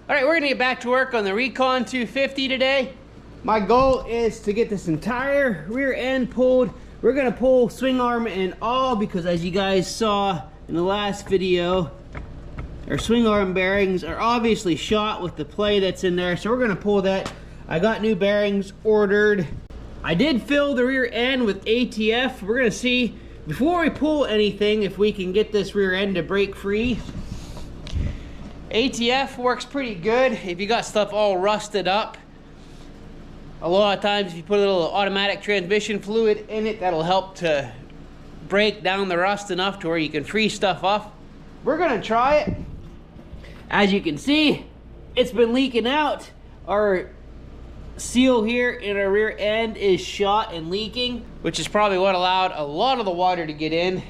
All right, we're gonna get back to work on the Recon 250 today. My goal is to get this entire rear end pulled. We're gonna pull swing arm and all, because as you guys saw in the last video, our swing arm bearings are obviously shot with the play that's in there, so we're gonna pull that. I got new bearings ordered. I did fill the rear end with ATF. We're gonna see, before we pull anything, if we can get this rear end to break free. ATF works pretty good if you got stuff all rusted up. A lot of times if you put a little automatic transmission fluid in it, that'll help to break down the rust enough to where you can free stuff off. We're gonna try it. As you can see, it's been leaking out. Our seal here in our rear end is shot and leaking, which is probably what allowed a lot of the water to get in.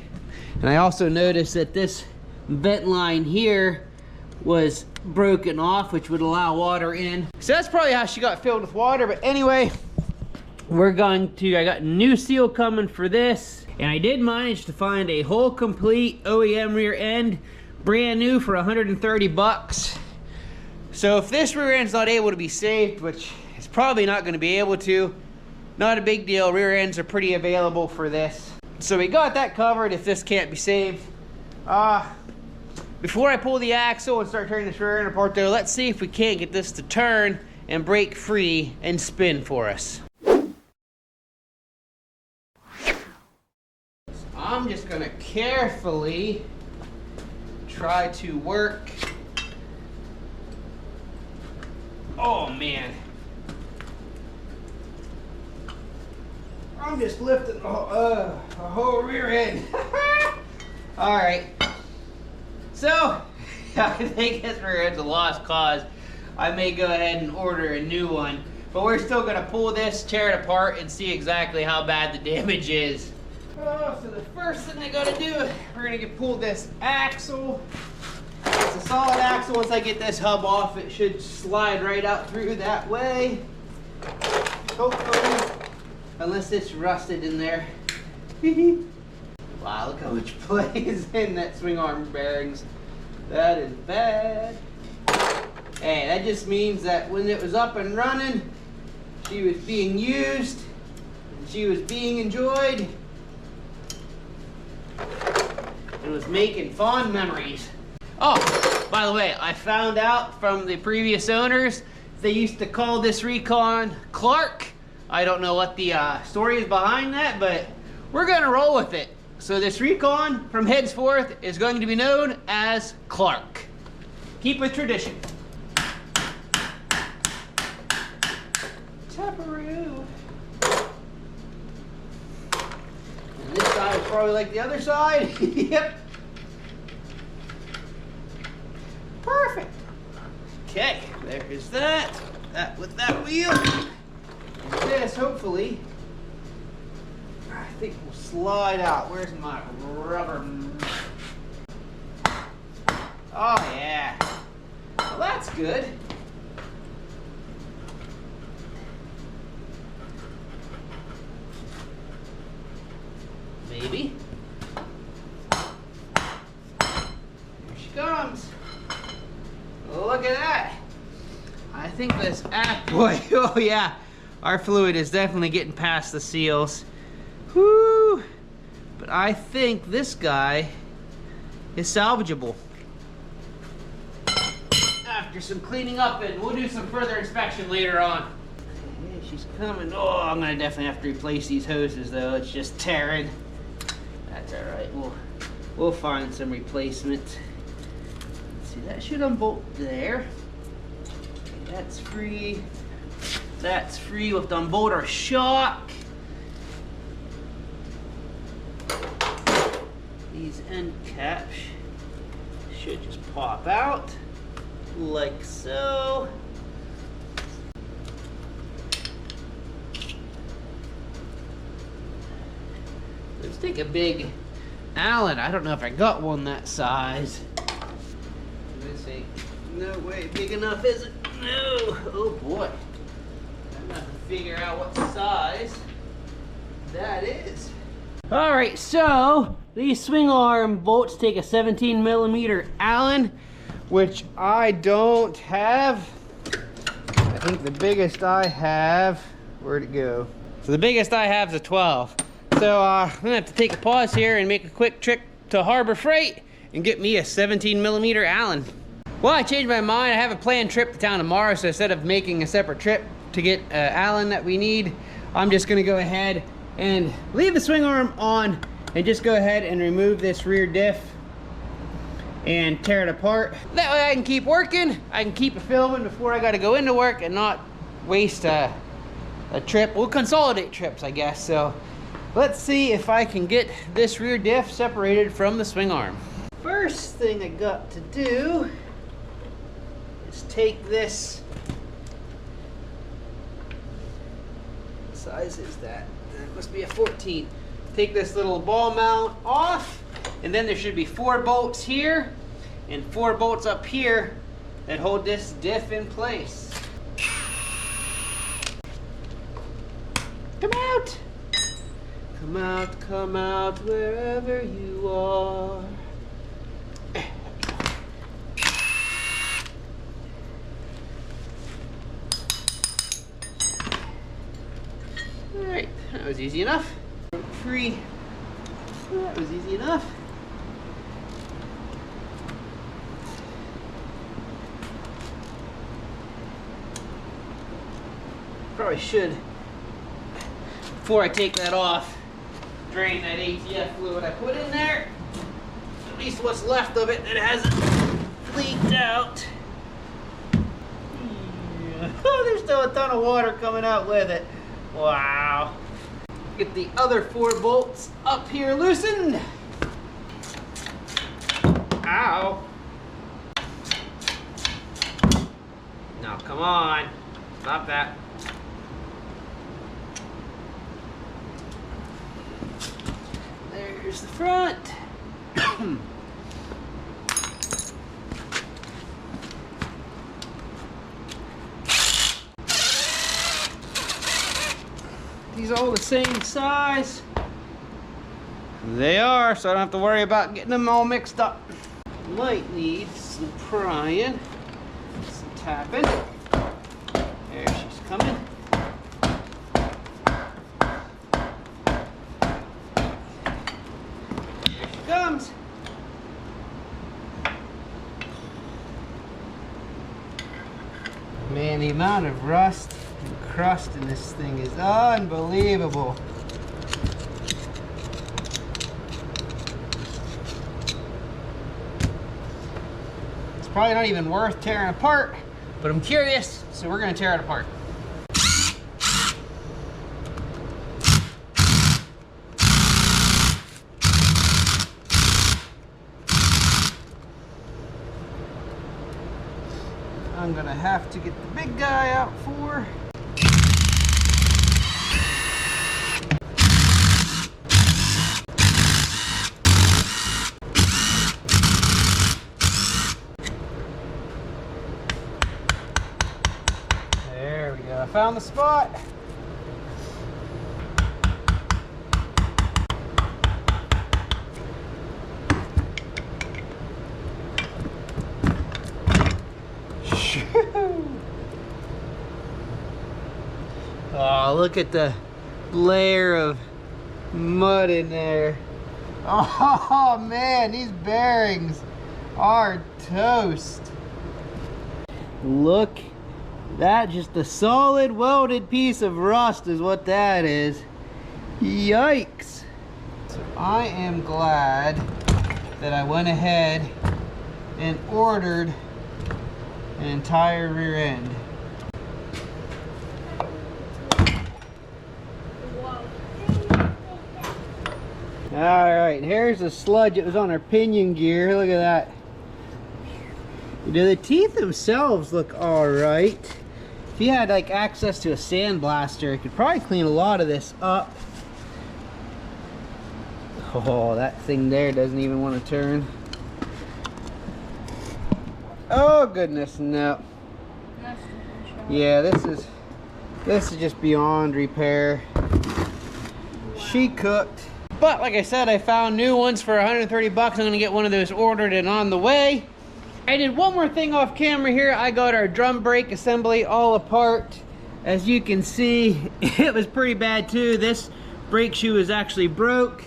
And I also noticed that this vent line here was broken off, which would allow water in. So that's probably how she got filled with water. But anyway, I got a new seal coming for this, and I did manage to find a whole complete OEM rear end, brand new, for 130 bucks. So if this rear end's not able to be saved, which it's probably not going to be able to, not a big deal. Rear ends are pretty available for this. So we got that covered if this can't be saved. Before I pull the axle and start turning this rear end apart though, let's see if we can't get this to turn and break free and spin for us. I'm just gonna carefully try to work. Oh man. I'm just lifting a whole rear end. All right. So, I think this rear end's a lost cause. I may go ahead and order a new one. But we're still gonna pull this, tear it apart, and see exactly how bad the damage is. Oh, so the first thing I gotta do, we're gonna pull this axle. It's a solid axle. Once I get this hub off, it should slide right out through that way. Hopefully. Unless it's rusted in there. Wow, look how much play is in that swing arm bearings. That is bad. Hey, that just means that when it was up and running, she was being used, and she was being enjoyed. It was making fond memories. Oh, by the way, I found out from the previous owners, they used to call this Recon Clark. I don't know what the story is behind that, but we're gonna roll with it. So this Recon, from henceforth, is going to be known as Clark. Keep with tradition. Taparoo. And this side is probably like the other side. Yep. Perfect. Okay, there is that. That with that wheel. And this, hopefully, I think we'll slide out. Where's my rubber? Oh yeah. Well, that's good. Maybe. Here she comes. Look at that. I think this boy, oh yeah. Our fluid is definitely getting past the seals. Whoo! But I think this guy is salvageable. After some cleaning up, and we'll do some further inspection later on. Okay, she's coming. Oh, I'm gonna definitely have to replace these hoses though. It's just tearing. That's all right. We'll find some replacement. Let's see, that should unbolt there. Okay, that's free. That's free. We'll have to unbolt our shock. These end caps should just pop out like so. Let's take a big Allen. I don't know if I got one that size. This ain't no way big enough, is it? No. Oh boy. I'm gonna have to figure out what size that is. All right, so these swing arm bolts take a 17mm Allen. which I don't have. I think the biggest I have, where'd it go? So the biggest I have is a 12. So I'm gonna have to take a pause here and make a quick trip to Harbor Freight and get me a 17mm Allen. Well, I changed my mind. I have a planned trip to town tomorrow, so instead of making a separate trip to get Allen that we need, I'm just gonna go ahead and leave the swing arm on and just go ahead and remove this rear diff and tear it apart. That way I can keep working, I can keep filming before I gotta go into work and not waste a trip. We'll consolidate trips, I guess. So let's see if I can get this rear diff separated from the swing arm. First thing I got to do is take this, what size is that? That must be a 14. Take this little ball mount off, and then there should be 4 bolts here and 4 bolts up here that hold this diff in place. Come out! Come out, come out, wherever you are. Alright, that was easy enough. Free. That was easy enough. Probably should, before I take that off, drain that ATF fluid I put in there. At least what's left of it that hasn't leaked out. Oh, there's still a ton of water coming out with it. Wow. Get the other 4 bolts up here loosened. Ow. Now come on. Stop that. There's the front. These are all the same size. They are, so I don't have to worry about getting them all mixed up. Might need some prying, some tapping. There she's coming. There she comes. Man, the amount of rust and crust in this thing is unbelievable. It's probably not even worth tearing apart, but I'm curious, so we're gonna tear it apart. I'm gonna have to get the big guy out for. There we go, I found the spot. Oh, look at the layer of mud in there. Oh man, these bearings are toast. Look, that just a solid welded piece of rust is what that is. Yikes. So I am glad that I went ahead and ordered an entire rear end. Alright, here's the sludge that was on our pinion gear. Look at that. The teeth themselves look alright. If you had like access to a sandblaster, it could probably clean a lot of this up. Oh, that thing there doesn't even want to turn. Oh goodness, no. Yeah, this is just beyond repair. She cooked. But like I said, I found new ones for 130 bucks. I'm gonna get one of those ordered and on the way. I did one more thing off camera here. I got our drum brake assembly all apart. As you can see, it was pretty bad too. This brake shoe is actually broke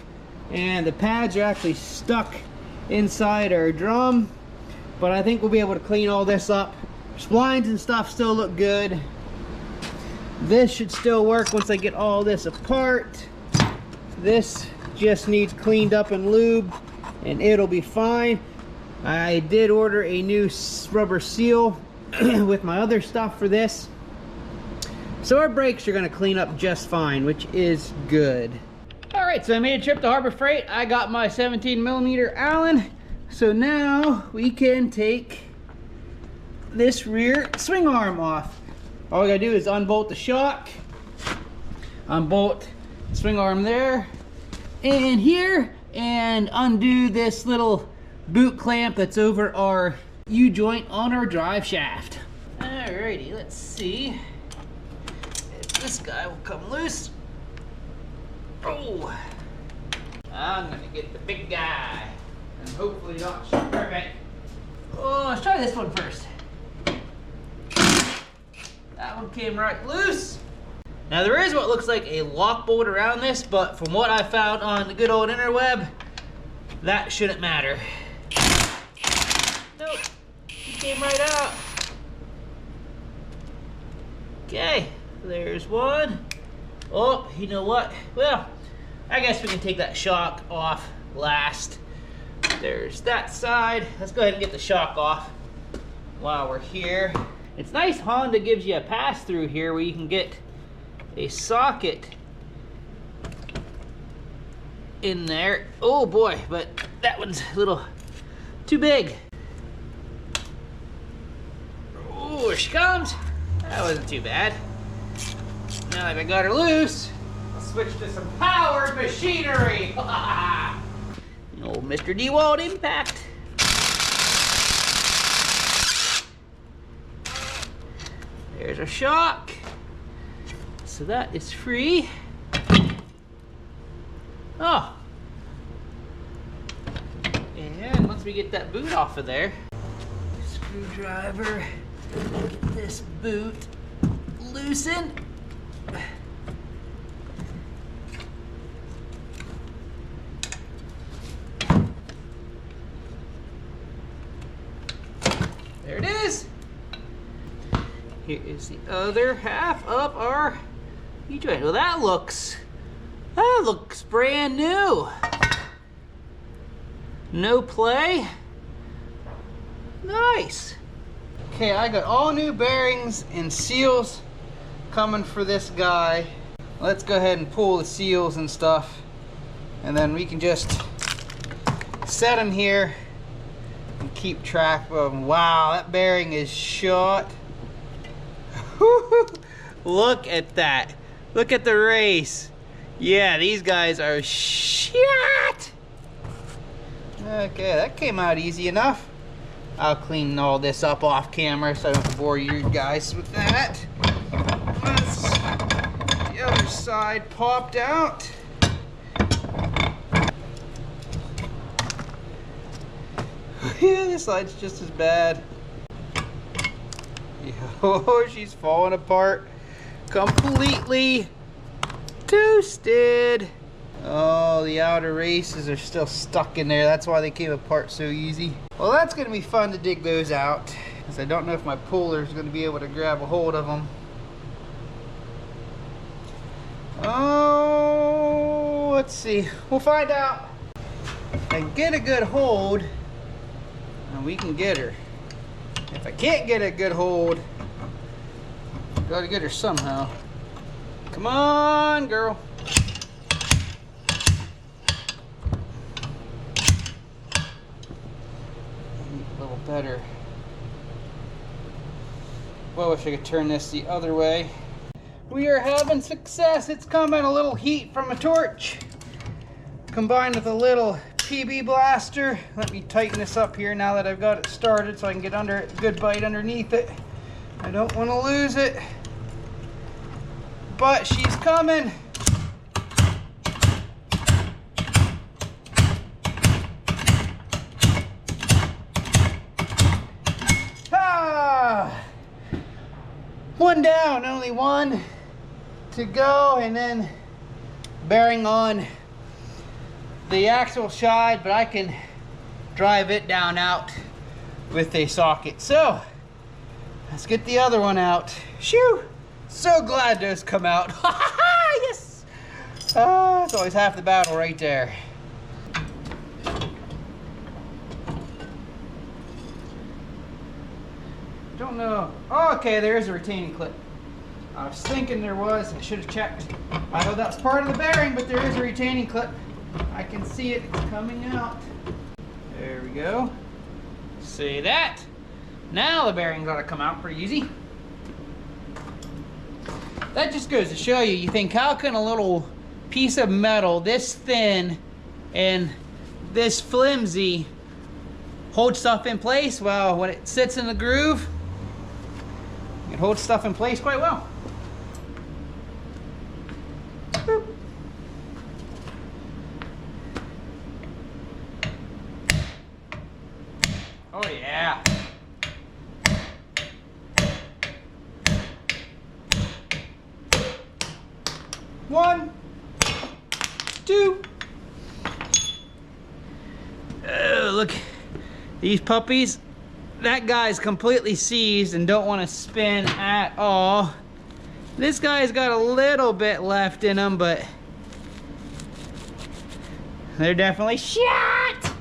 and the pads are actually stuck inside our drum. But I think we'll be able to clean all this up. Splines and stuff still look good. This should still work once I get all this apart. This just needs cleaned up and lubed and it'll be fine. I did order a new rubber seal with my other stuff for this. So our brakes are gonna clean up just fine, which is good. All right, so I made a trip to Harbor Freight. I got my 17mm Allen. So now we can take this rear swing arm off. All we gotta do is unbolt the shock, unbolt the swing arm there and here, and undo this little boot clamp that's over our U-joint on our drive shaft. Alrighty, let's see if this guy will come loose. Oh, I'm gonna get the big guy and hopefully not perfect. Oh, let's try this one first. That one came right loose. Now there is what looks like a lock bolt around this, but from what I found on the good old interweb, that shouldn't matter. Nope, he came right out. Okay, there's one. Oh, you know what? Well, I guess we can take that shock off last. There's that side. Let's go ahead and get the shock off while we're here. It's nice Honda gives you a pass-through here where you can get a socket in there. Oh boy, but that one's a little too big. Oh, here she comes. That wasn't too bad. Now that I got her loose, I'll switch to some powered machinery. Old Mr. DeWalt impact. There's our shock. So that is free. Oh. And once we get that boot off of there, screwdriver, get this boot loosened. There it is. Here is the other half of our U-joint. Well, that looks brand new. No play. Nice. Okay, I got all new bearings and seals coming for this guy. Let's go ahead and pull the seals and stuff, and then we can just set them here and keep track of them. Wow, that bearing is shot. Look at that. Look at the race. Yeah, these guys are shot. Okay, that came out easy enough. I'll clean all this up off camera so I don't bore you guys with that. Once the other side popped out. Yeah, this side's just as bad. Oh, she's falling apart. Completely toasted. Oh, the outer races are still stuck in there. That's why they came apart so easy. Well, that's going to be fun to dig those out, because I don't know if my puller is going to be able to grab a hold of them. Oh, let's see. We'll find out. If I can get a good hold, and we can get her. If I can't get a good hold, gotta get her somehow. Come on, girl. A little better. Well, I wish I could turn this the other way. We are having success. It's coming. A little heat from a torch combined with a little PB blaster. Let me tighten this up here now that I've got it started so I can get under it, good bite underneath it. I don't want to lose it. But she's coming. One down, only one to go, and then bearing on the axle side, but I can drive it down out with a socket. So let's get the other one out. Shoo! So glad those come out. Yes! It's always half the battle right there. Don't know. Oh, okay, there is a retaining clip. I was thinking there was. I should have checked. I know that's part of the bearing, but there is a retaining clip. I can see it. It's coming out. There we go. See that? Now the bearings ought to come out pretty easy. That just goes to show you, you think, how can a little piece of metal this thin and this flimsy hold stuff in place? Well, when it sits in the groove, it holds stuff in place quite well. Boop. Oh yeah. One, two. Oh, look, these puppies. That guy's completely seized and don't want to spin at all. This guy's got a little bit left in them, but they're definitely shot.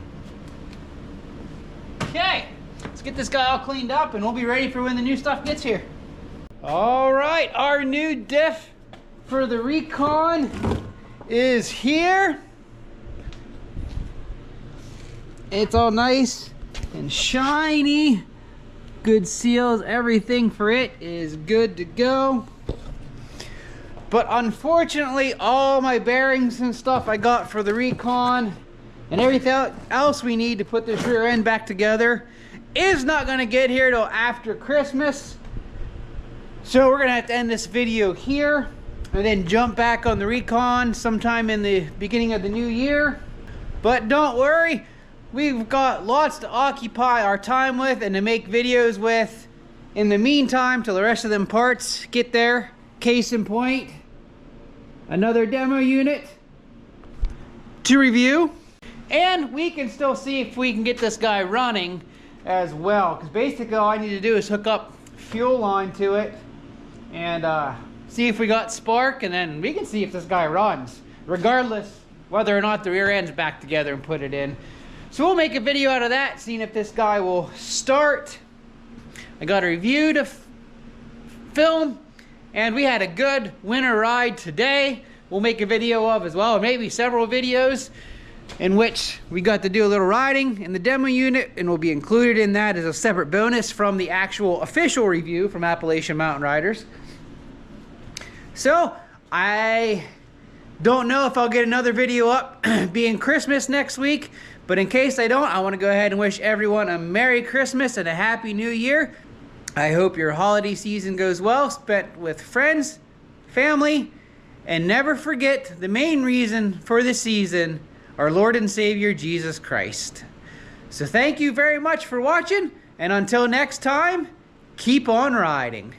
Okay, let's get this guy all cleaned up and we'll be ready for when the new stuff gets here. All right, our new diff for the Recon is here. It's all nice and shiny. Good seals, everything for it is good to go. But unfortunately, all my bearings and stuff I got for the Recon and everything else we need to put this rear end back together is not gonna get here till after Christmas. So we're gonna have to end this video here and then jump back on the Recon sometime in the beginning of the new year. But don't worry, we've got lots to occupy our time with and to make videos with in the meantime till the rest of them parts get there. Case in point, another demo unit to review. And we can still see if we can get this guy running as well. Because basically all I need to do is hook up fuel line to it and see if we got spark, and then we can see if this guy runs, regardless whether or not the rear end's back together and put it in. So we'll make a video out of that, seeing if this guy will start. I got a review to film, and we had a good winter ride today. We'll make a video of as well, or maybe several videos in which we got to do a little riding in the demo unit, and will be included in that as a separate bonus from the actual official review from Appalachian Mountain Riders. So I don't know if I'll get another video up being Christmas next week, but in case I don't, I want to go ahead and wish everyone a Merry Christmas and a Happy New Year. I hope your holiday season goes well, spent with friends, family, and never forget the main reason for the season, our Lord and Savior Jesus Christ. So thank you very much for watching, and until next time, keep on riding.